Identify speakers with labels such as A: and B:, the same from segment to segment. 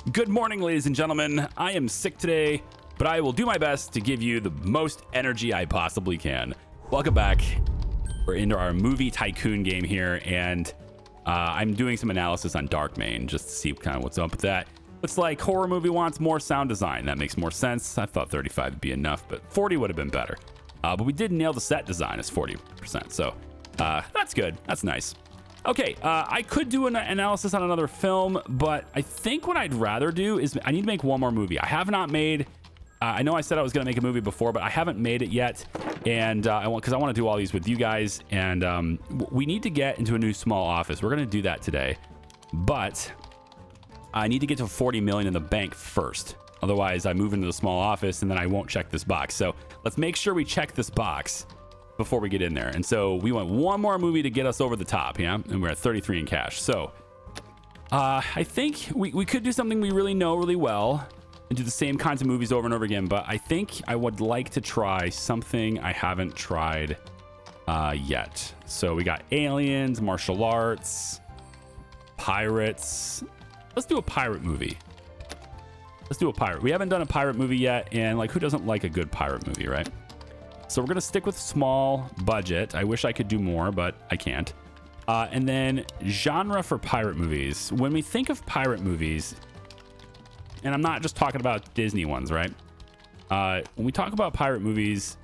A: Good morning, ladies and gentlemen. I am sick today, but I will do my best to give you the most energy I possibly can. Welcome back. We're into our movie tycoon game here, and I'm doing some analysis on Darkmane just to see kind of what's up with that. Looks like horror movie wants more sound design. That makes more sense. I thought 35 would be enough, but 40 would have been better. But we did nail the set design as 40%, so that's good. That's nice. Okay, I could do an analysis on another film, but I think what I'd rather do is I need to make one more movie. I have not made, I know I said I was going to make a movie before, but I haven't made it yet. And because I want to do all these with you guys. And we need to get into a new small office. We're going to do that today. But I need to get to 40 million in the bank first. Otherwise, I move into the small office and then I won't check this box. So let's make sure we check this box before we get in there. And so we want one more movie to get us over the top, yeah? And we're at 33 in cash. So I think we could do something we really know really well and do the same kinds of movies over and over again. But I think I would like to try something I haven't tried yet. So we got aliens, martial arts, pirates. Let's do a pirate movie. Let's do a pirate. We haven't done a pirate movie yet. And like, who doesn't like a good pirate movie, right? So we're going to stick with small budget. I wish I could do more, but I can't. And then genre for pirate movies. When we think of pirate movies, and I'm not just talking about Disney ones, right? When we talk about pirate movies,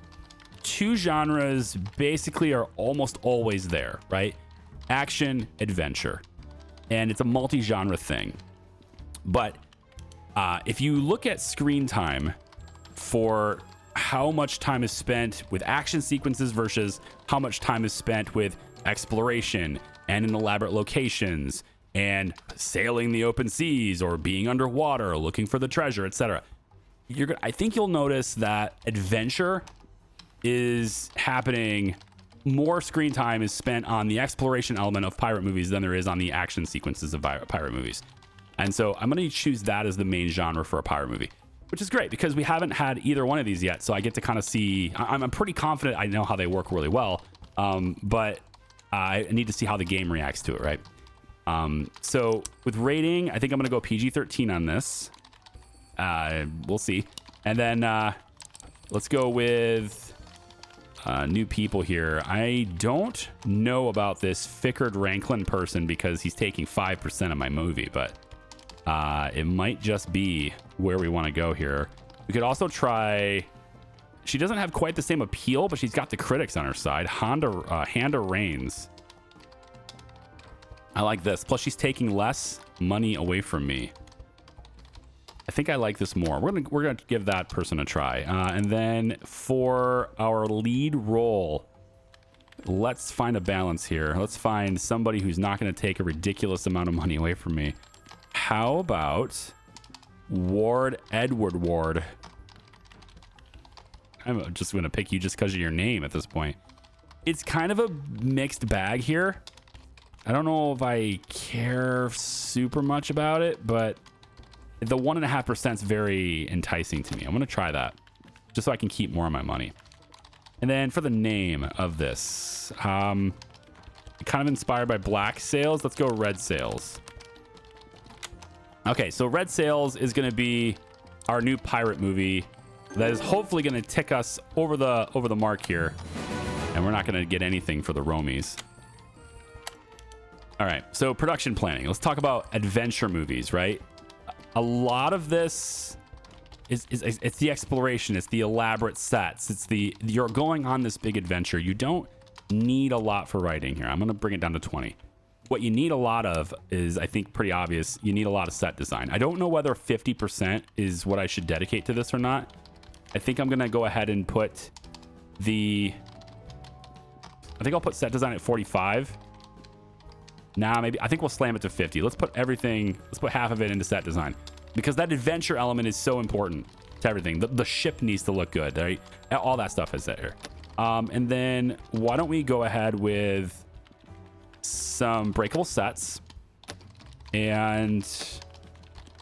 A: two genres basically are almost always there, right? Action, adventure. And it's a multi-genre thing. But if you look at screen time for how much time is spent with action sequences versus how much time is spent with exploration and in elaborate locations and sailing the open seas or being underwater, looking for the treasure, etc. I think you'll notice that adventure is happening. More screen time is spent on the exploration element of pirate movies than there is on the action sequences of pirate movies. And so I'm going to choose that as the main genre for a pirate movie, which is great because we haven't had either one of these yet. So I get to kind of see, I'm pretty confident I know how they work really well, but I need to see how the game reacts to it, right? So with rating, I think I'm going to go PG-13 on this. We'll see. And then let's go with new people here. I don't know about this Fickard Ranklin person because he's taking 5% of my movie, but it might just be where we want to go here. We could also try, she doesn't have quite the same appeal, but she's got the critics on her side. Handa Reigns. I like this. Plus she's taking less money away from me. I think I like this more. We're gonna give that person a try. And then for our lead role, let's find a balance here. Let's find somebody who's not going to take a ridiculous amount of money away from me. How about Edward Ward? I'm just going to pick you just because of your name at this point. It's kind of a mixed bag here. I don't know if I care super much about it, but the 1.5% is very enticing to me. I'm going to try that just so I can keep more of my money. And then for the name of this, kind of inspired by Black Sails. Let's go Red Sails. Okay, so Red Sails is going to be our new pirate movie that is hopefully going to tick us over the mark here. And we're not going to get anything for the Romies. All right, so production planning. Let's talk about adventure movies, right? A lot of this is it's the exploration, it's the elaborate sets, you're going on this big adventure. You don't need a lot for writing here. I'm going to bring it down to 20. What you need a lot of is, I think, pretty obvious. You need a lot of set design. I don't know whether 50% is what I should dedicate to this or not. I think I'm going to go ahead and put I'll put set design at 45. Nah, maybe I think we'll slam it to 50. Let's put half of it into set design because that adventure element is so important to everything. The ship needs to look good, right? All that stuff is there. And then why don't we go ahead with some breakable sets, and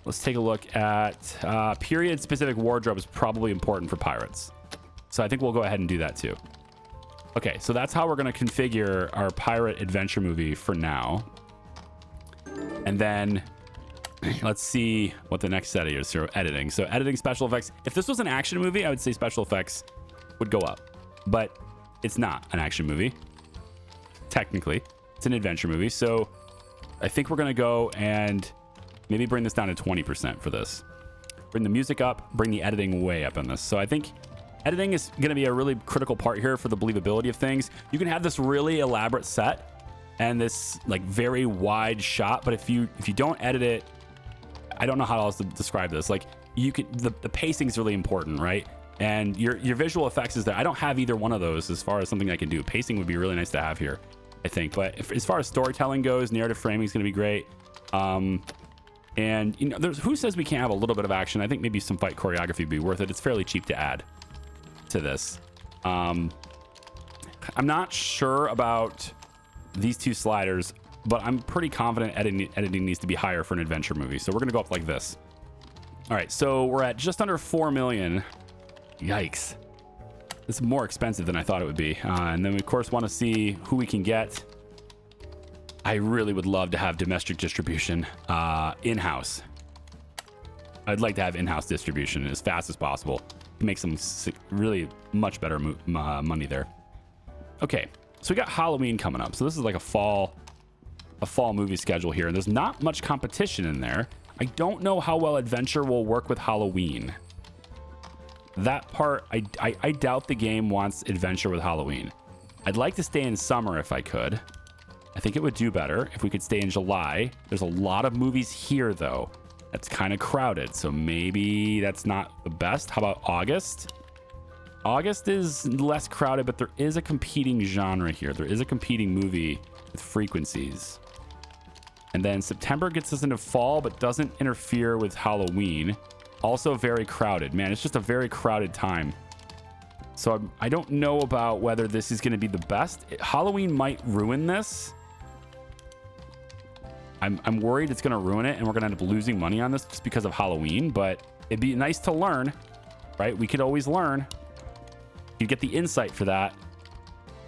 A: let's take a look at period specific wardrobe is probably important for pirates. So I think we'll go ahead and do that too. Okay, so that's how we're going to configure our pirate adventure movie for now. And then Let's see what the next set is. So editing. So editing, special effects. If this was an action movie, I would say special effects would go up. But it's not an action movie. Technically, it's an adventure movie. So I think we're going to go and maybe bring this down to 20% for this. Bring the music up, bring the editing way up on this. So I think editing is going to be a really critical part here for the believability of things. You can have this really elaborate set and this like very wide shot, but if you don't edit it, I don't know how else to describe this. Like you could, the pacing is really important, right? And your visual effects is that I don't have either one of those as far as something I can do. Pacing would be really nice to have here, I think. But as far as storytelling goes, narrative framing is going to be great. And you know, who says we can't have a little bit of action? I think maybe some fight choreography would be worth it. It's fairly cheap to add to this. I'm not sure about these two sliders, but I'm pretty confident editing needs to be higher for an adventure movie. So we're going to go up like this. All right, so we're at just under 4 million. Yikes. This is more expensive than I thought it would be. And then we, of course, want to see who we can get. I really would love to have domestic distribution in-house. I'd like to have in-house distribution as fast as possible to make some really much better money there. Okay, so we got Halloween coming up. So this is like a fall movie schedule here. And there's not much competition in there. I don't know how well adventure will work with Halloween. That part, I doubt the game wants adventure with Halloween. I'd like to stay in summer if I could. I think it would do better if we could stay in July. There's a lot of movies here, though. That's kind of crowded, so maybe that's not the best. How about August? August is less crowded, but there is a competing genre here. There is a competing movie with frequencies. And then September gets us into fall, but doesn't interfere with Halloween. Also very crowded. Man, it's just a very crowded time. So I don't know about whether this is going to be the best. Halloween might ruin this. I'm worried it's going to ruin it and we're going to end up losing money on this just because of Halloween, but it'd be nice to learn, right? We could always learn. You get the insight for that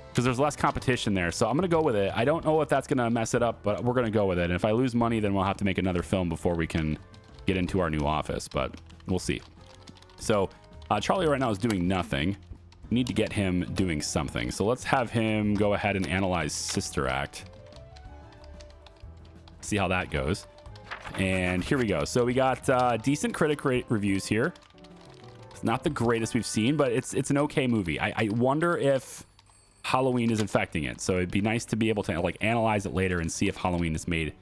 A: because there's less competition there. So I'm going to go with it. I don't know if that's going to mess it up, but we're going to go with it. And if I lose money, then we'll have to make another film before we can get into our new office, but we'll see. So Charlie right now is doing nothing. We need to get him doing something. So let's have him go ahead and analyze Sister Act. See how that goes. And here we go. So we got decent critic reviews here. It's not the greatest we've seen, but it's an okay movie. I wonder if Halloween is infecting it. So it'd be nice to be able to like analyze it later and see if Halloween has made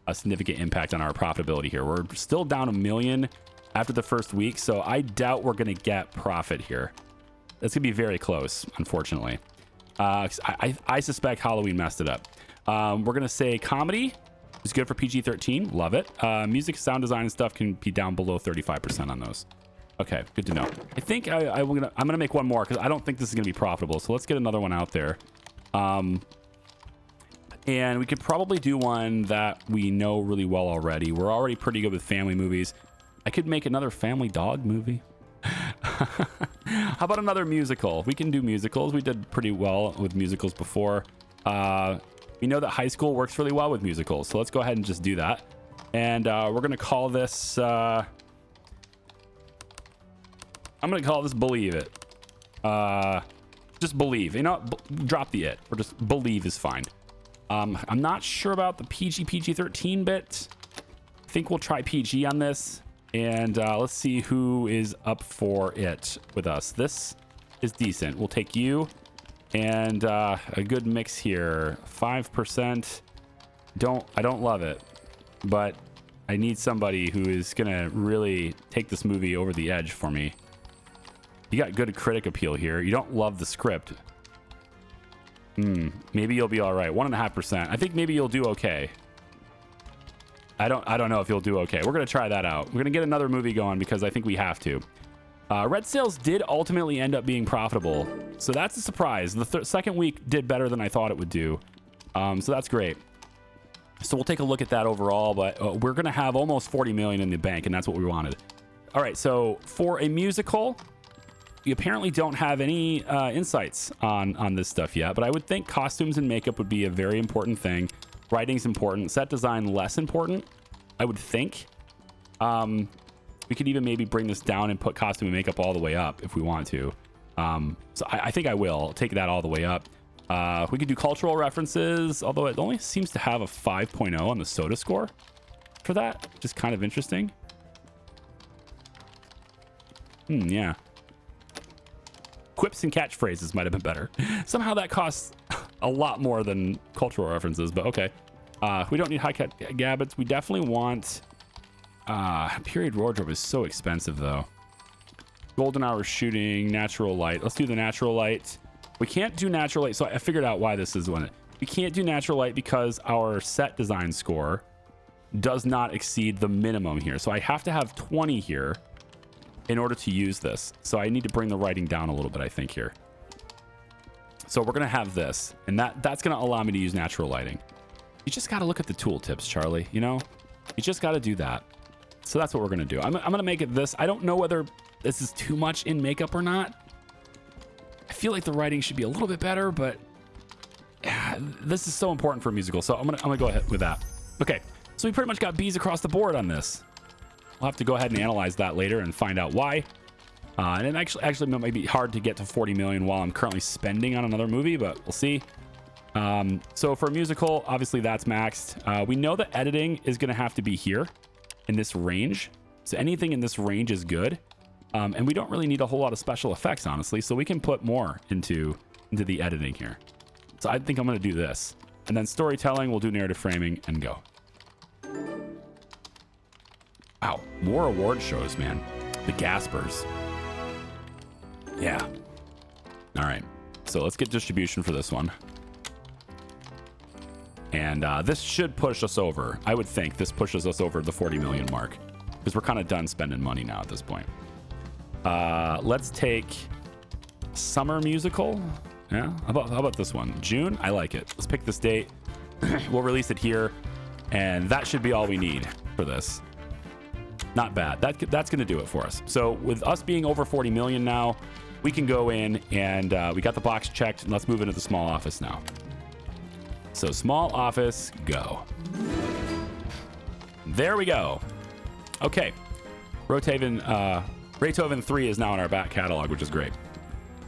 A: a significant impact on our profitability here. We're still down $1 million after the first week, so I doubt we're going to get profit here. That's going to be very close, unfortunately. I suspect Halloween messed it up. We're going to say comedy is good for PG-13. Love it. Music, sound design, and stuff can be down below 35% on those. Okay, good to know. I think I'm gonna make one more because I don't think this is gonna be profitable. So let's get another one out there. And we could probably do one that we know really well already. We're already pretty good with family movies. I could make another family dog movie. How about another musical? We can do musicals. We did pretty well with musicals before. We know that high school works really well with musicals. So let's go ahead and just do that. And we're going to call this... I'm going to call this Believe It. Just Believe. You know, drop the it. Or just Believe is fine. I'm not sure about the PG-13 bit. I think we'll try PG on this. And let's see who is up for it with us. This is decent. We'll take you. And a good mix here. 5%. I don't love it. But I need somebody who is going to really take this movie over the edge for me. You got good critic appeal here. You don't love the script. Maybe you'll be all right. 1.5%. I think maybe you'll do okay. I don't know if you'll do okay. We're going to try that out. We're going to get another movie going because I think we have to. Red Sales did ultimately end up being profitable. So that's a surprise. The second week did better than I thought it would do. So that's great. So we'll take a look at that overall, but we're going to have almost 40 million in the bank, and that's what we wanted. All right, so for a musical, we apparently don't have any insights on this stuff yet, but I would think costumes and makeup would be a very important thing. Writing's important. Set design, less important, I would think. We could even maybe bring this down and put costume and makeup all the way up if we want to. So I think I will take that all the way up. We could do cultural references, although it only seems to have a 5.0 on the soda score for that, which is kind of interesting. Yeah. Quips and catchphrases might have been better. Somehow that costs a lot more than cultural references, but okay. We don't need high cat gabbets. We definitely want... period wardrobe is so expensive, though. Golden hour shooting, natural light. Let's do the natural light. We can't do natural light, so I figured out why this is one. We can't do natural light because our set design score does not exceed the minimum here. So I have to have 20 here in order to use this. So I need to bring the writing down a little bit, I think, here. So we're going to have this, and that's going to allow me to use natural lighting. You just got to look at the tooltips, Charlie, you know? You just got to do that. So that's what we're going to do. I'm going to make it this. I don't know whether this is too much in makeup or not. I feel like the writing should be a little bit better, but this is so important for a musical. So I'm gonna go ahead with that. Okay, so we pretty much got B's across the board on this. We'll have to go ahead and analyze that later and find out why. And it actually it might be hard to get to 40 million while I'm currently spending on another movie, but we'll see. So for a musical, obviously that's maxed. We know that editing is gonna have to be here in this range. So anything in this range is good. And we don't really need a whole lot of special effects, honestly, so we can put more into the editing here. So I think I'm going to do this. And then storytelling, we'll do narrative framing and go. Wow, more award shows, man. The Gaspers. Yeah. All right, so let's get distribution for this one. And this should push us over. I would think this pushes us over the 40 million mark because we're kind of done spending money now at this point. Let's take summer musical. Yeah, how about this one? June? I like it. Let's pick this date. We'll release it here, and that should be all we need for this. Not bad. That's going to do it for us. So with us being over 40 million now, we can go in and we got the box checked, and let's move into the small office now. So small office, go. There we go. Okay. Beethoven 3 is now in our back catalog, which is great.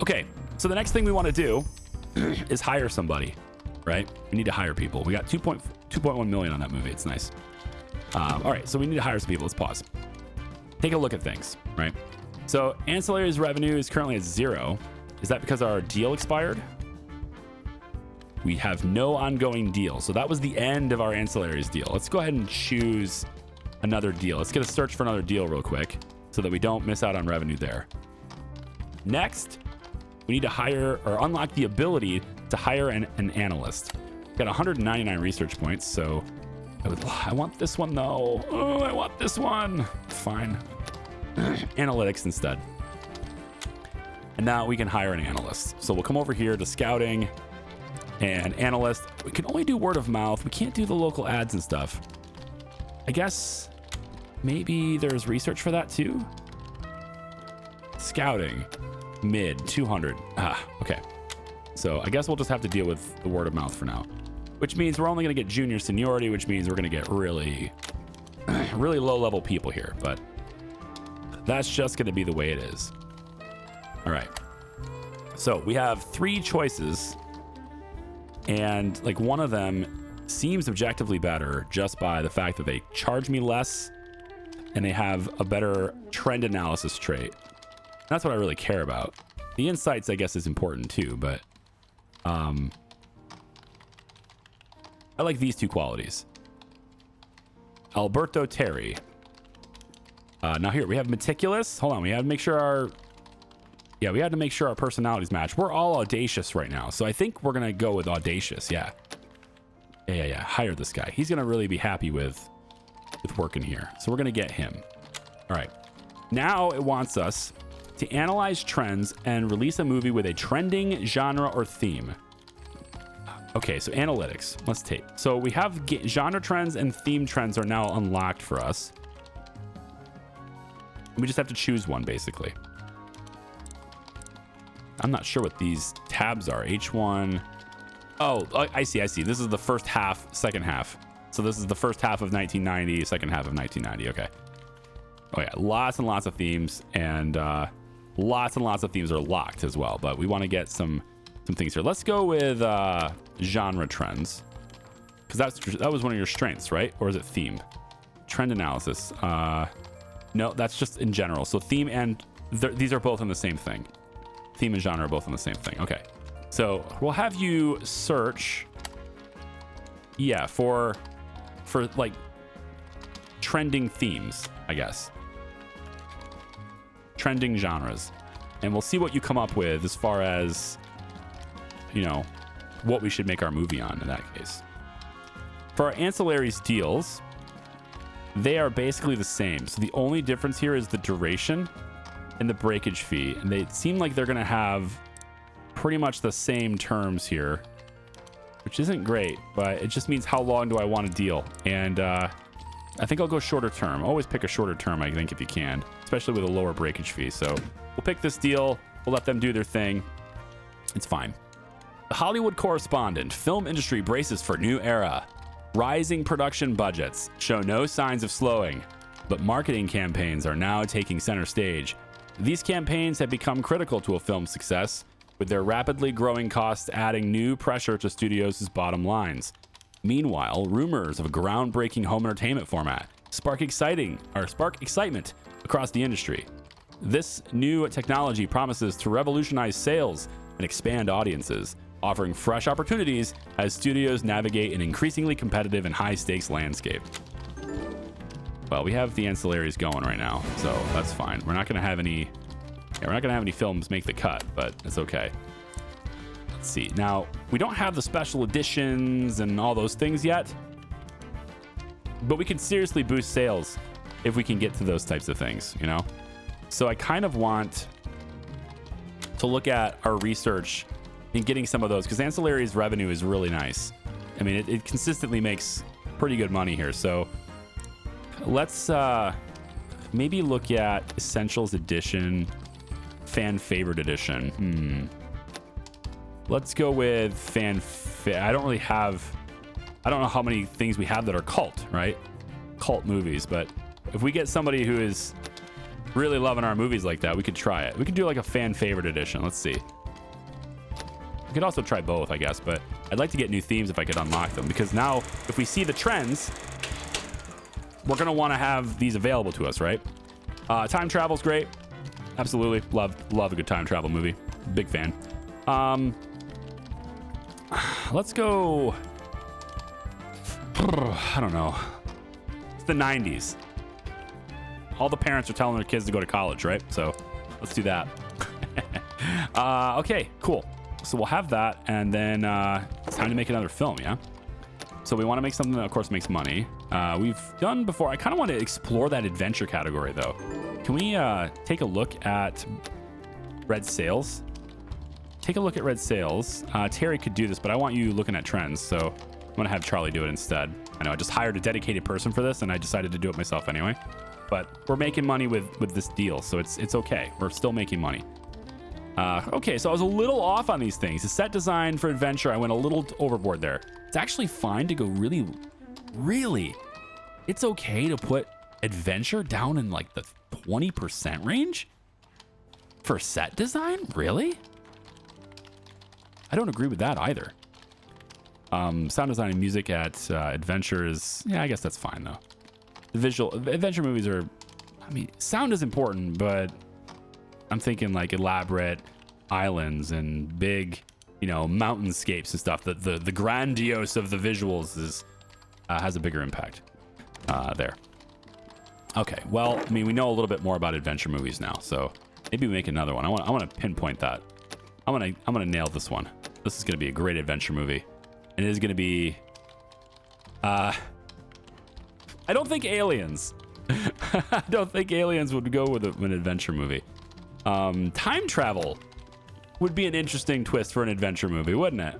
A: Okay, so the next thing we want to do is hire somebody, right? We need to hire people. We got 2.1 million on that movie. It's nice. All right, so we need to hire some people. Let's pause. Take a look at things, right? So ancillaries revenue is currently at 0. Is that because our deal expired? We have no ongoing deal. So that was the end of our ancillaries deal. Let's go ahead and choose another deal. Let's get a search for another deal real quick so that we don't miss out on revenue there. Next, we need to hire or unlock the ability to hire an analyst. We've got 199 research points, so I want this one though. Oh, I want this one. Fine. Analytics instead. And now we can hire an analyst. So we'll come over here to scouting and analyst. We can only do word of mouth. We can't do the local ads and stuff. I guess maybe there's research for that too. Scouting, mid 200. Okay. So I guess we'll just have to deal with the word of mouth for now, which means we're only going to get junior seniority, which means we're going to get really low level people here, but that's just going to be the way it is. All right. So we have 3 choices, and like one of them seems objectively better just by the fact that they charge me less and they have a better trend analysis trait. That's what I really care about. The insights, I guess, is important too, but I like these 2 qualities. Alberto Terry. Now here we have meticulous. Hold on, we have to make sure our personalities match. We're all audacious right now, so I think we're gonna go with audacious. Yeah. Hire this guy. He's gonna really be happy with working here, so we're gonna get him. All right. Now it wants us to analyze trends and release a movie with a trending genre or theme. Okay, so analytics. Let's take. So we have genre trends and theme trends are now unlocked for us. We just have to choose one, basically. I'm not sure what these tabs are. H1. Oh, I see. This is the first half, second half. So this is the first half of 1990, second half of 1990. Okay. Oh yeah, lots and lots of themes, and lots of themes are locked as well. But we want to get some things here. Let's go with genre trends, because that was one of your strengths, right? Or is it theme? Trend analysis. No, that's just in general. So theme and these are both in the same thing. Theme and genre are both in the same thing. Okay, so we'll have you search. Yeah, for like trending themes, I guess. Trending genres. And we'll see what you come up with as far as, you know, what we should make our movie on in that case. For our ancillaries deals, they are basically the same. So the only difference here is the duration and the breakage fee. And they seem like they're going to have pretty much the same terms here, which isn't great, but it just means how long do I want to deal. And I think I'll go shorter term. Always pick a shorter term, I think, if you can, especially with a lower breakage fee. So we'll pick this deal. We'll let them do their thing. It's fine. The Hollywood Correspondent. Film industry braces for new era. Rising production budgets show no signs of slowing, but marketing campaigns are now taking center stage. These campaigns have become critical to a film's success, with their rapidly growing costs adding new pressure to studios' bottom lines. Meanwhile, rumors of a groundbreaking home entertainment format spark excitement across the industry. This new technology promises to revolutionize sales and expand audiences, offering fresh opportunities as studios navigate an increasingly competitive and high-stakes landscape. Well, we have the ancillaries going right now, so that's fine. We're not going to have any films make the cut, but it's okay. Let's see. Now, we don't have the special editions and all those things yet, but we can seriously boost sales if we can get to those types of things, you know? So I kind of want to look at our research in getting some of those, because ancillaries revenue is really nice. I mean, it consistently makes pretty good money here. So let's maybe look at Essentials Edition, Fan Favorite Edition. Let's go with I don't know how many things we have that are cult, right? Cult movies. But if we get somebody who is really loving our movies like that, we could try it. We could do like a Fan Favorite Edition. Let's see. We could also try both, I guess, but I'd like to get new themes if I could unlock them, because now if we see the trends, we're going to want to have these available to us, right? Time travel's great. Absolutely. Love a good time travel movie. Big fan. Let's go. I don't know. It's the 90s. All the parents are telling their kids to go to college, right? So let's do that. Okay, cool. So we'll have that, and then it's time to make another film, yeah? So we want to make something that, of course, makes money. We've done before. I kind of want to explore that adventure category, though. Can we take a look at Red Sales? Take a look at Red Sales. Terry could do this, but I want you looking at trends, so I'm going to have Charlie do it instead. I know I just hired a dedicated person for this, and I decided to do it myself anyway. But we're making money with this deal, so it's okay. We're still making money. Okay, so I was a little off on these things. The set design for adventure, I went a little overboard there. It's actually fine to go really, it's okay to put adventure down in like the 20% range for set design? Really? I don't agree with that either. Sound design and music at adventure is, yeah, I guess that's fine though. The adventure movies are, I mean, sound is important, but I'm thinking like elaborate islands and big, you know, mountainscapes and stuff. The grandiose of the visuals is has a bigger impact there. Okay, well, I mean, we know a little bit more about adventure movies now, so maybe we make another one. I want to pinpoint that. I'm gonna nail this one. This is gonna be a great adventure movie, and it is gonna be. I don't think Aliens. I don't think Aliens would go with an adventure movie. Time travel would be an interesting twist for an adventure movie, wouldn't it?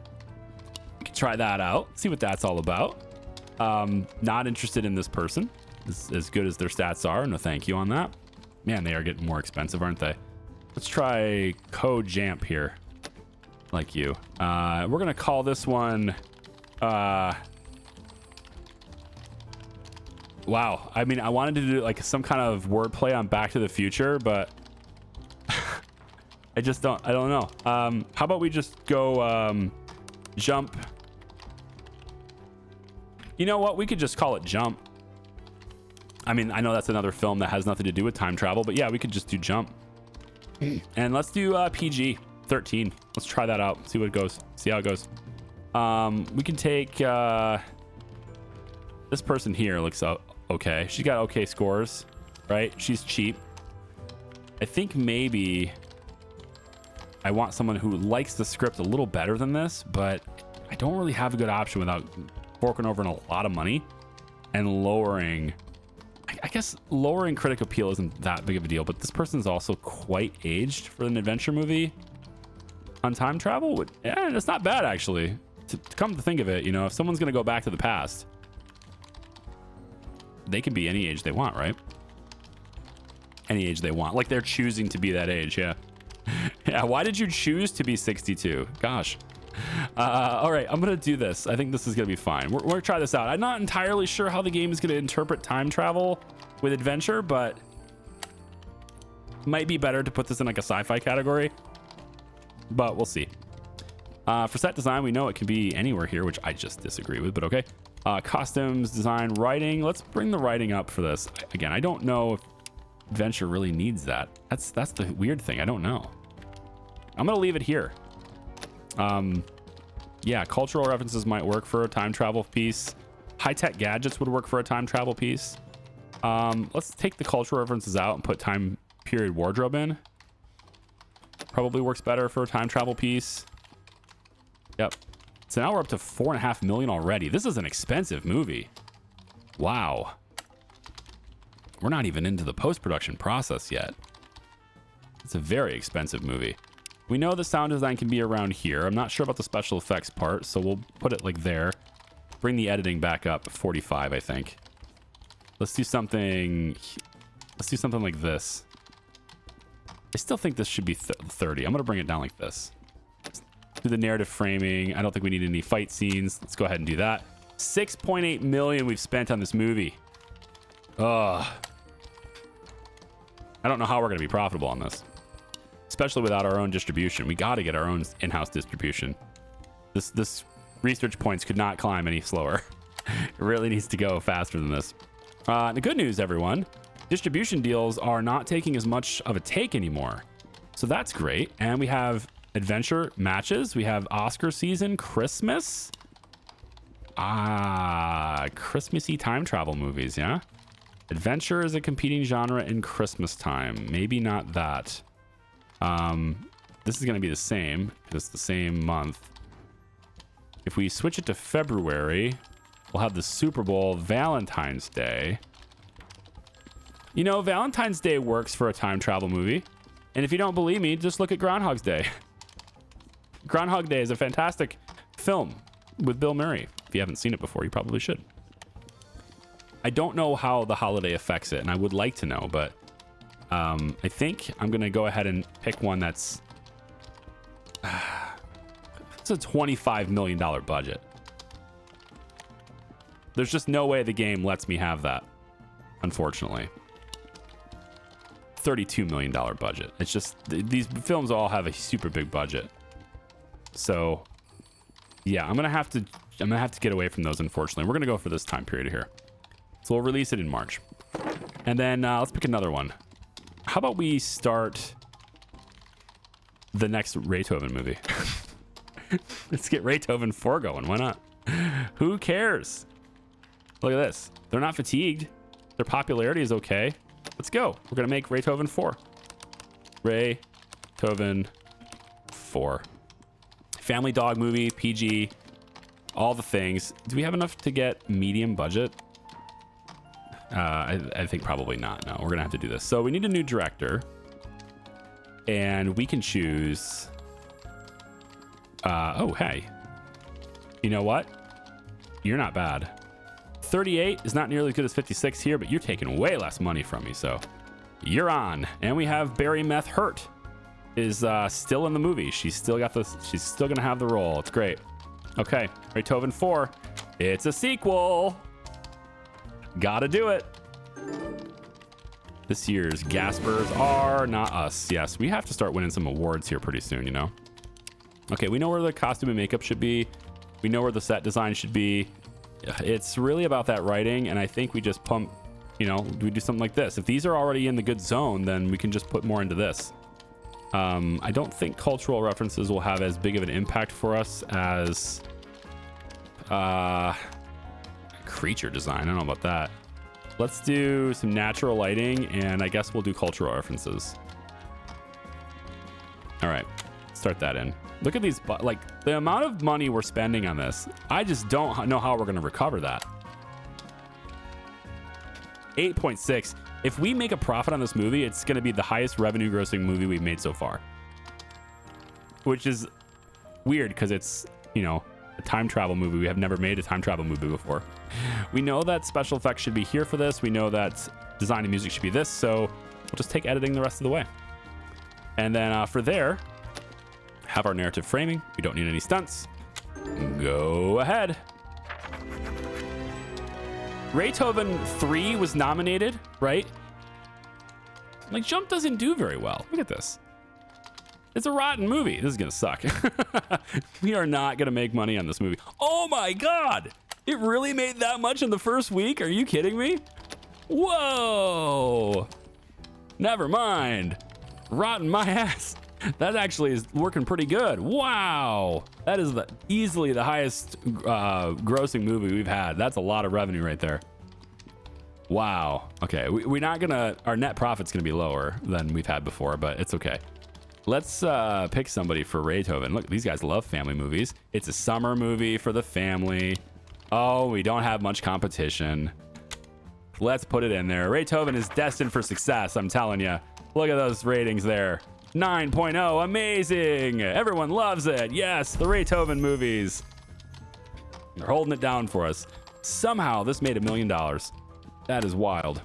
A: We could try that out, see what that's all about. Not interested in this person, as good as their stats are. No thank you on that. Man, they are getting more expensive, aren't they? Let's try Code Jamp here, like you. We're gonna call this one Wow. I mean, I wanted to do like some kind of wordplay on Back to the Future, but I don't know. How about we just go jump? You know what? We could just call it Jump. I mean, I know that's another film that has nothing to do with time travel, but yeah, we could just do Jump. And let's do PG-13. Let's try that out. See what it goes. See how it goes. We can take this person here. Looks okay. She's got okay scores, right? She's cheap. I think maybe I want someone who likes the script a little better than this, but I don't really have a good option without forking over in a lot of money and lowering. I guess lowering critic appeal isn't that big of a deal, but this person's also quite aged for an adventure movie on time travel. Yeah, it's not bad actually. To come to think of it, you know, if someone's going to go back to the past, they can be any age they want, right? Any age they want. Like they're choosing to be that age, yeah. Yeah, why did you choose to be 62? Gosh. All right, I'm going to do this. I think this is going to be fine. We're going to try this out. I'm not entirely sure how the game is going to interpret time travel with adventure, but it might be better to put this in like a sci-fi category, but we'll see. For set design, we know it can be anywhere here, which I just disagree with, but okay. Costumes, design, writing. Let's bring the writing up for this. Again, I don't know if adventure really needs that. That's the weird thing. I don't know. I'm going to leave it here. Yeah, cultural references might work for a time travel piece. High-tech gadgets would work for a time travel piece. Let's take the cultural references out and put time period wardrobe in. Probably works better for a time travel piece. Yep. So now we're up to 4.5 million already. This is an expensive movie. Wow. We're not even into the post-production process yet. It's a very expensive movie. We know the sound design can be around here. I'm not sure about the special effects part, so we'll put it like there. Bring the editing back up 45, I think. Let's do something like this. I still think this should be 30. I'm going to bring it down like this. Do the narrative framing. I don't think we need any fight scenes. Let's go ahead and do that. 6.8 million we've spent on this movie. Ugh. I don't know how we're going to be profitable on this, especially without our own distribution. We got to get our own in-house distribution. This research points could not climb any slower. It really needs to go faster than this. The good news, everyone, distribution deals are not taking as much of a take anymore. So that's great. And we have adventure matches. We have Oscar season, Christmas. Christmassy time travel movies, yeah? Adventure is a competing genre in Christmas time. Maybe not that. This is going to be the same because it's the same month. If we switch it to February, we'll have the Super Bowl, Valentine's Day. You know, Valentine's Day works for a time travel movie. And if you don't believe me, just look at Groundhog's Day. Groundhog Day is a fantastic film with Bill Murray. If you haven't seen it before, you probably should. I don't know how the holiday affects it, and I would like to know, but I think I'm going to go ahead and pick one that's... it's a $25 million budget. There's just no way the game lets me have that, unfortunately. $32 million budget. It's just, these films all have a super big budget. So, yeah, I'm gonna have to get away from those, unfortunately. We're going to go for this time period here. So we'll release it in March. And then let's pick another one. How about we start the next Beethoven movie? Let's get Beethoven 4 going. Why not? Who cares? Look at this. They're not fatigued. Their popularity is okay. Let's go. We're going to make Beethoven 4. Beethoven 4. Family dog movie, PG, all the things. Do we have enough to get medium budget? I think probably not. No, we're going to have to do this. So we need a new director. And we can choose... oh, hey. You know what? You're not bad. 38 is not nearly as good as 56 here, but you're taking way less money from me, so you're on. And we have Barry Meth Hurt is still in the movie. She's still got this. She's still going to have the role. It's great. Okay, Beethoven 4. It's a sequel. Gotta do it. This year's Gaspers are not us. Yes, we have to start winning some awards here pretty soon, you know? Okay, we know where the costume and makeup should be. We know where the set design should be. It's really about that writing, and I think we just pump, you know, we do something like this. If these are already in the good zone, then we can just put more into this. I don't think cultural references will have as big of an impact for us as creature design. I don't know about that. Let's do some natural lighting, and I guess we'll do cultural references. All right, start that in. Look at these, like the amount of money we're spending on this. I just don't know how we're going to recover that. 8.6. If we make a profit on this movie, it's going to be the highest revenue grossing movie we've made so far. Which is weird because it's, you know, a time travel movie. We have never made a time travel movie before. We know that special effects should be here for this. We know that design and music should be this. So we'll just take editing the rest of the way. And then for there, have our narrative framing. We don't need any stunts. Go ahead. Beethoven 3 was nominated, right? Like, Jump doesn't do very well. Look at this. It's a rotten movie. This is going to suck. We are not going to make money on this movie. Oh my God. It really made that much in the first week? Are you kidding me? Whoa. Never mind. Rotten my ass. That actually is working pretty good. Wow. That is easily the highest grossing movie we've had. That's a lot of revenue right there. Wow. Okay. We're not going to, our net profit's going to be lower than we've had before, but it's okay. Let's pick somebody for Beethoven. Look, these guys love family movies. It's a summer movie for the family. Oh, we don't have much competition. Let's put it in there. Beethoven is destined for success, I'm telling you. Look at those ratings there. 9.0, amazing. Everyone loves it. Yes, the Beethoven movies. They're holding it down for us. Somehow this made $1 million. That is wild.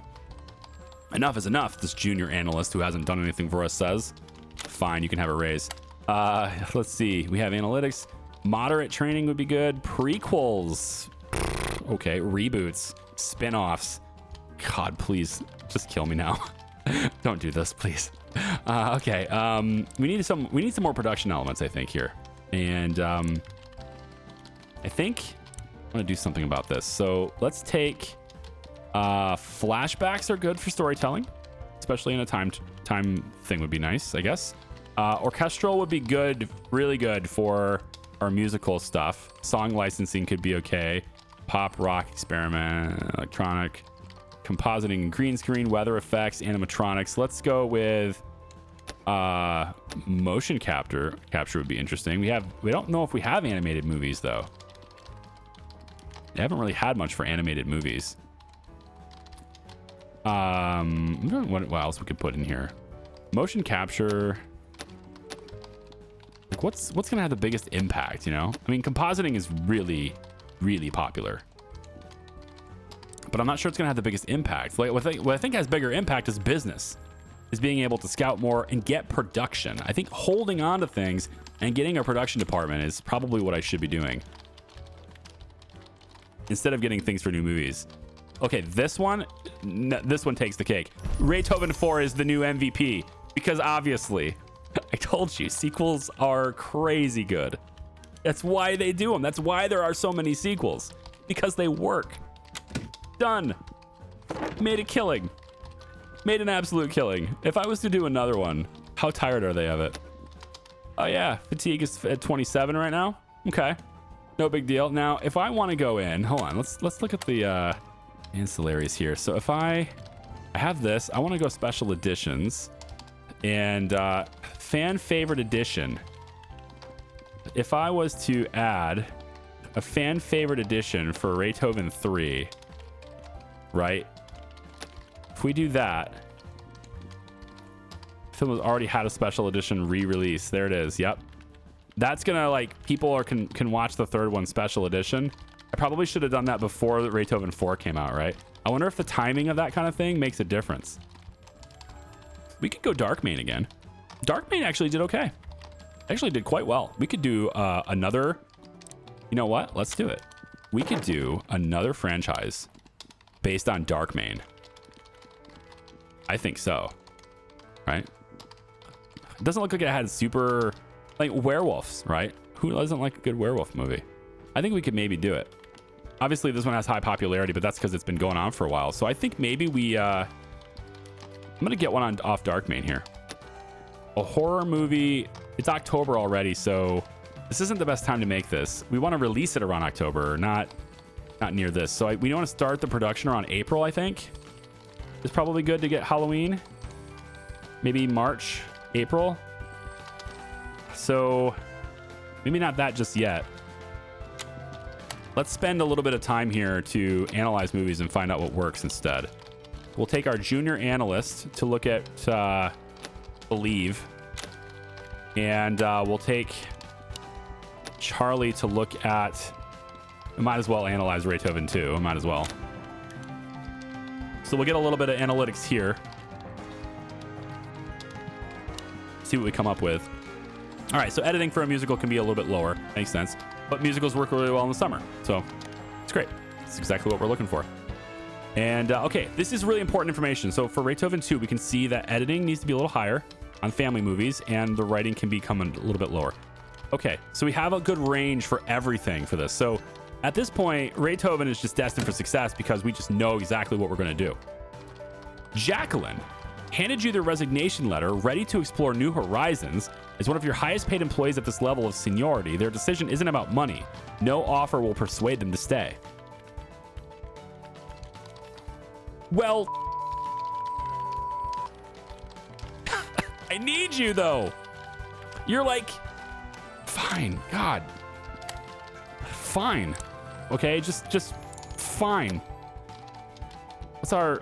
A: Enough is enough, this junior analyst who hasn't done anything for us says. Fine, you can have a raise. Let's see. We have analytics. Moderate training would be good. Prequels. Okay, reboots. Spin-offs. God, please, just kill me now. Don't do this, please. Okay. We need some more production elements, I think, here. And I think I'm gonna do something about this. So let's take flashbacks are good for storytelling, especially in a time thing would be nice, I guess. Orchestral would be good, really good for our musical stuff. Song licensing could be okay. Pop, rock, experiment, electronic, compositing, green screen, weather effects, animatronics. Let's go with motion capture would be interesting. We don't know if we have animated movies though. We haven't really had much for animated movies. What else we could put in here? Motion capture. Like what's gonna have the biggest impact, you know? I mean, compositing is really, really popular, but I'm not sure it's gonna have the biggest impact. Like what I think has bigger impact is business, is being able to scout more and get production. I think holding on to things and getting a production department is probably what I should be doing instead of getting things for new movies. Okay, this one takes the cake. Beethoven 4 is the new MVP because obviously, I told you, sequels are crazy good. That's why they do them. That's why there are so many sequels, because they work. Done. Made a killing. Made an absolute killing. If I was to do another one, how tired are they of it? Oh yeah, fatigue is at 27 right now. Okay, no big deal. Now, if I want to go in, hold on, let's look at the ancillaries here. So if I have this, I want to go special editions and fan favorite edition. If I was to add a fan favorite edition for Beethoven 3, right? If we do that, film has already had a special edition re-release. There it is. Yep. That's gonna, like, people can watch the third one special edition. I probably should have done that before the Beethoven 4 came out, right? I wonder if the timing of that kind of thing makes a difference. We could go Darkmane again. Darkmane actually did okay. Actually did quite well. We could do another, you know what? Let's do it. We could do another franchise based on Darkmane. I think so. Right? It doesn't look like it had super, like, werewolves, right? Who doesn't like a good werewolf movie? I think we could maybe do it. Obviously, this one has high popularity, but that's because it's been going on for a while. So I think maybe we, I'm going to get one on off Darkmane here. A horror movie. It's October already, so this isn't the best time to make this. We want to release it around October, not near this. So we want to start the production around April, I think. It's probably good to get Halloween. Maybe March, April. So maybe not that just yet. Let's spend a little bit of time here to analyze movies and find out what works instead. We'll take our junior analyst to look at Believe. And we'll take Charlie to look at... We might as well analyze Beethoven too. We might as well. So we'll get a little bit of analytics here. See what we come up with. All right, so editing for a musical can be a little bit lower. Makes sense. But musicals work really well in the summer. So it's great. It's exactly what we're looking for. And okay, this is really important information. So for Beethoven 2, we can see that editing needs to be a little higher on family movies, and the writing can become a little bit lower. Okay, so we have a good range for everything for this. So at this point, Beethoven is just destined for success because we just know exactly what we're going to do. Jacqueline handed you their resignation letter, ready to explore new horizons. As one of your highest paid employees at this level of seniority, their decision isn't about money. No offer will persuade them to stay. Well, I need you though. You're like, fine, God, fine. Okay, just fine. What's our...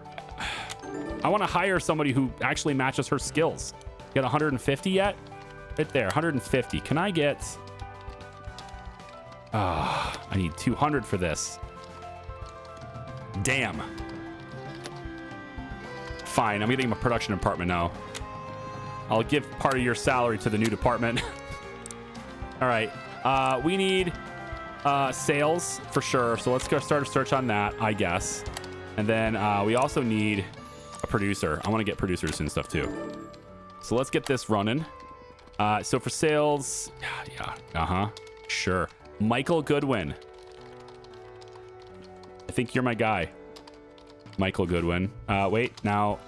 A: I want to hire somebody who actually matches her skills. Get 150 yet? Right there, 150. Can I get... I need 200 for this. Damn. Fine, I'm getting my production department now. I'll give part of your salary to the new department. All right, we need sales for sure. So let's go start a search on that, I guess. And then we also need a producer. I want to get producers and stuff too. So let's get this running. So for sales, sure. Michael Goodwin. I think you're my guy. Michael Goodwin. Wait, now,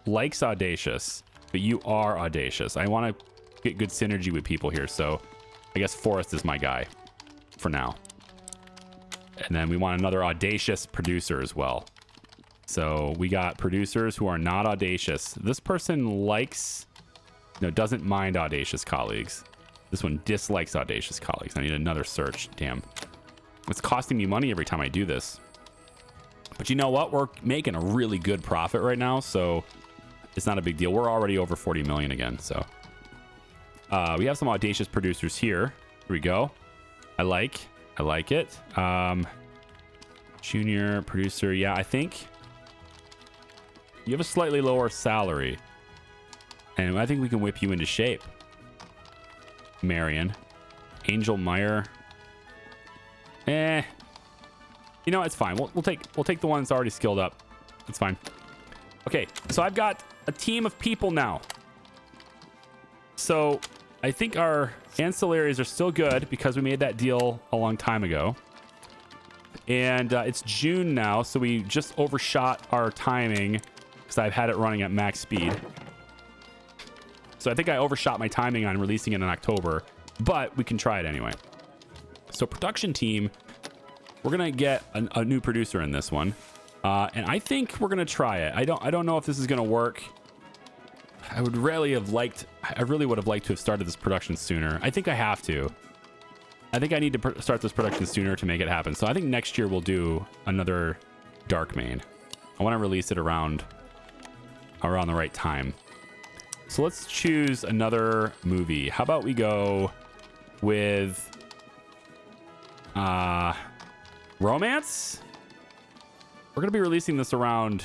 A: likes Audacious, but you are Audacious. I want to get good synergy with people here, so I guess Forrest is my guy for now. And then we want another Audacious producer as well. So we got producers who are not Audacious. This person likes, doesn't mind Audacious colleagues. This one dislikes Audacious colleagues. I need another search. Damn. It's costing me money every time I do this. But you know what? We're making a really good profit right now, so it's not a big deal. We're already over 40 million again, so. We have some Audacious producers here. Here we go. I like it. Junior producer. Yeah, I think you have a slightly lower salary, and I think we can whip you into shape. Marion. Angel Meyer. It's fine. We'll take the one that's already skilled up. It's fine. Okay, so I've got a team of people now. So I think our ancillaries are still good because we made that deal a long time ago. And it's June now, so we just overshot our timing because I've had it running at max speed. So I think I overshot my timing on releasing it in October, but we can try it anyway. So production team, we're gonna get a new producer in this one, and I think we're gonna try it. I don't know if this is gonna work. I really would have liked to have started this production sooner. I think I have to. I think I need to start this production sooner to make it happen. So I think next year we'll do another Darkmane. I want to release it around the right time. So let's choose another movie. How about we go with romance? We're going to be releasing this around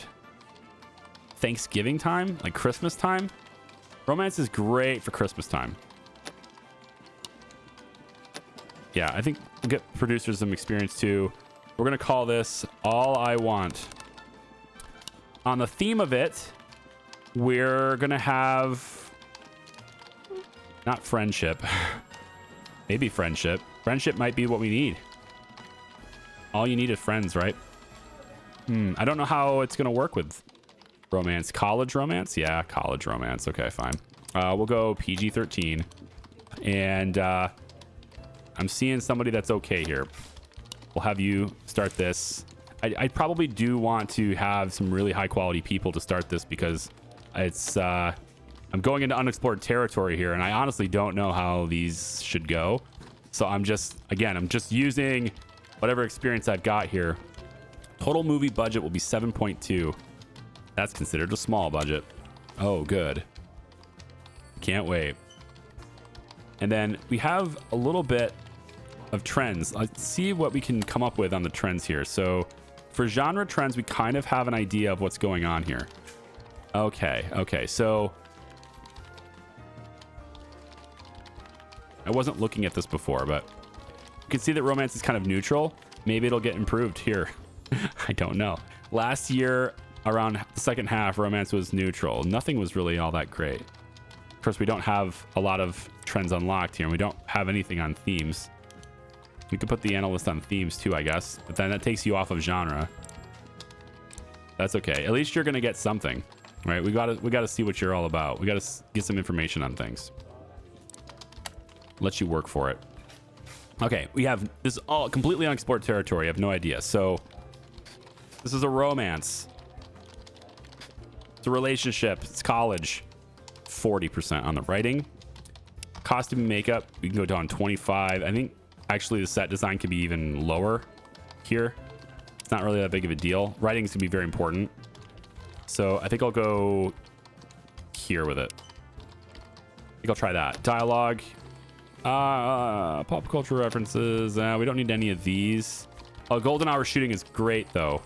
A: Thanksgiving time, like Christmas time. Romance is great for Christmas time. Yeah, I think we'll get producers some experience too. We're going to call this All I Want. On the theme of it, we're going to have not friendship. Maybe friendship. Friendship might be what we need. All you need is friends, right? I don't know how it's going to work with romance. College romance? Yeah, college romance. Okay, fine. We'll go PG-13. And I'm seeing somebody that's okay here. We'll have you start this. I probably do want to have some really high quality people to start this because it's I'm going into unexplored territory here, and I honestly don't know how these should go. So I'm just using whatever experience I've got here. Total movie budget will be 7.2. That's considered a small budget. Oh, good. Can't wait. And then we have a little bit of trends. Let's see what we can come up with on the trends here. So for genre trends, we kind of have an idea of what's going on here. Okay. So I wasn't looking at this before, but you can see that romance is kind of neutral. Maybe it'll get improved here. I don't know. Last year, around the second half, romance was neutral. Nothing was really all that great. Of course, we don't have a lot of trends unlocked here, and we don't have anything on themes. We could put the analyst on themes too, I guess, but then that takes you off of genre. That's okay. At least you're gonna get something, right? We gotta see what you're all about. We gotta get some information on things. Let you work for it. Okay, we have this is all completely unexplored territory. I have no idea. So this is a romance. It's a relationship. It's college. 40% on the writing. Costume and makeup, we can go down 25. I think actually the set design could be even lower here. It's not really that big of a deal. Writing is gonna be very important. So I think I'll go here with it. I think I'll try that. Dialogue. Pop culture references. We don't need any of these. Golden hour shooting is great though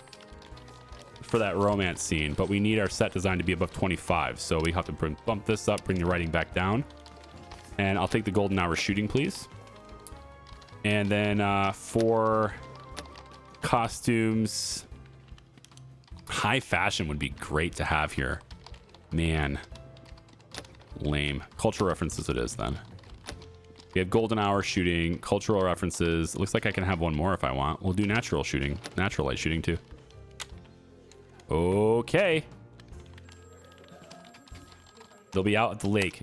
A: for that romance scene, but we need our set design to be above 25. So we have to bump this up, bring the writing back down. And I'll take the golden hour shooting, please. And then for costumes, high fashion would be great to have here. Man, lame. Cultural references it is then. We have golden hour shooting, cultural references. It looks like I can have one more if I want. We'll do natural shooting, natural light shooting too. Okay. They'll be out at the lake.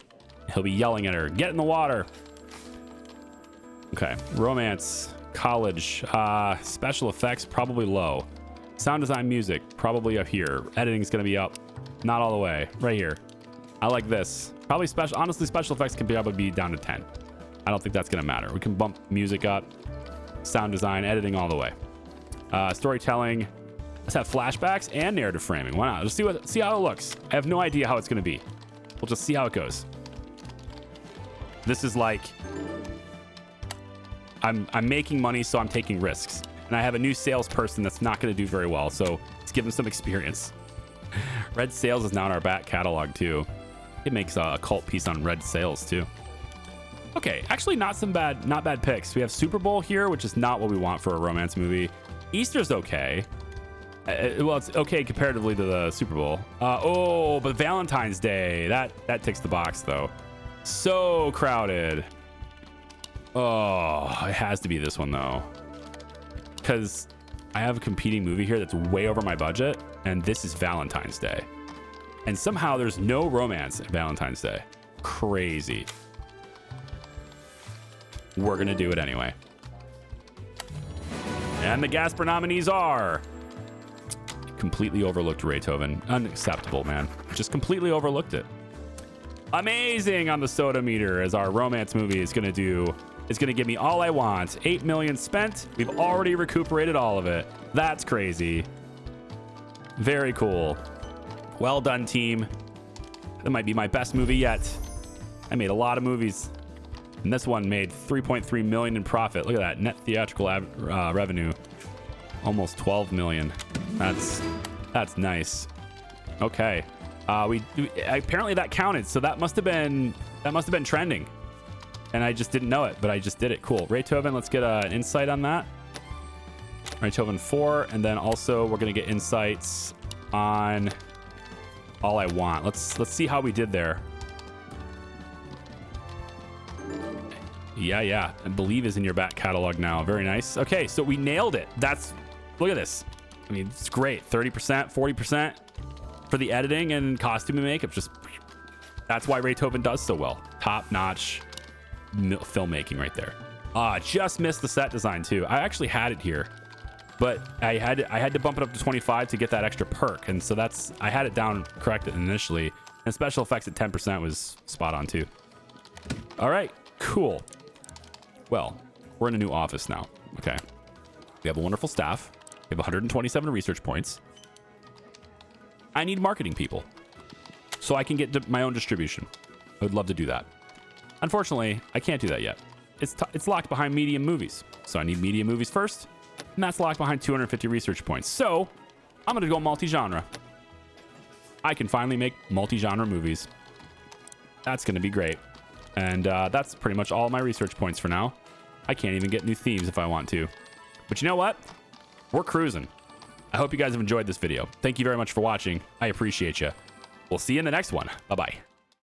A: He'll be yelling at her, get in the water. Okay, romance, college, special effects, probably low. Sound design, music, probably up here. Editing's gonna be up, not all the way, right here. I like this. Probably honestly, special effects can probably be down to 10. I don't think that's gonna matter. We can bump music up, sound design, editing all the way. Storytelling, let's have flashbacks and narrative framing. Why not? Let's see how it looks. I have no idea how it's gonna be. We'll just see how it goes. This is like, I'm making money, so I'm taking risks. And I have a new salesperson that's not gonna do very well, so let's give him some experience. Red Sales is now in our back catalog too. It makes a cult piece on Red Sales too. Okay, actually not bad picks. We have Super Bowl here, which is not what we want for a romance movie. Easter's okay. Well, it's okay comparatively to the Super Bowl. But Valentine's Day, that ticks the box though. So crowded. Oh, it has to be this one though, because I have a competing movie here that's way over my budget, and this is Valentine's Day, and somehow there's no romance at Valentine's Day. Crazy. We're gonna do it anyway. And the Gasper nominees are completely overlooked Roven. Unacceptable, man. Just completely overlooked it. Amazing on the soda meter, as our romance movie is gonna give me all I want. 8 million spent. We've already recuperated all of it. That's crazy. Very cool. Well done, team. That might be my best movie yet. I made a lot of movies, and this one made 3.3 million in profit. Look at that net theatrical revenue, almost 12 million. That's nice. Okay, we apparently that counted, so that must have been trending, and I just didn't know it, but I just did it. Cool. Roven, let's get an insight on that. Roven 4, and then also we're gonna get insights on all I want. Let's see how we did there. Yeah. I believe is in your back catalog now. Very nice. Okay, so we nailed it. Look at this. I mean, it's great. 30%, 40% for the editing and costume and makeup. That's why Beethoven does so well. Top-notch filmmaking right there. Just missed the set design too. I actually had it here, but I had to bump it up to 25 to get that extra perk, and so I had it down corrected initially. And special effects at 10% was spot on too. All right, cool. Well, we're in a new office now. Okay, we have a wonderful staff. We have 127 research points. I need marketing people so I can get my own distribution. I would love to do that. Unfortunately, I can't do that yet. It's locked behind medium movies. So I need medium movies first, and that's locked behind 250 research points. So I'm going to go multi-genre. I can finally make multi-genre movies. That's going to be great. And that's pretty much all my research points for now. I can't even get new themes if I want to. But you know what? We're cruising. I hope you guys have enjoyed this video. Thank you very much for watching. I appreciate you. We'll see you in the next one. Bye-bye.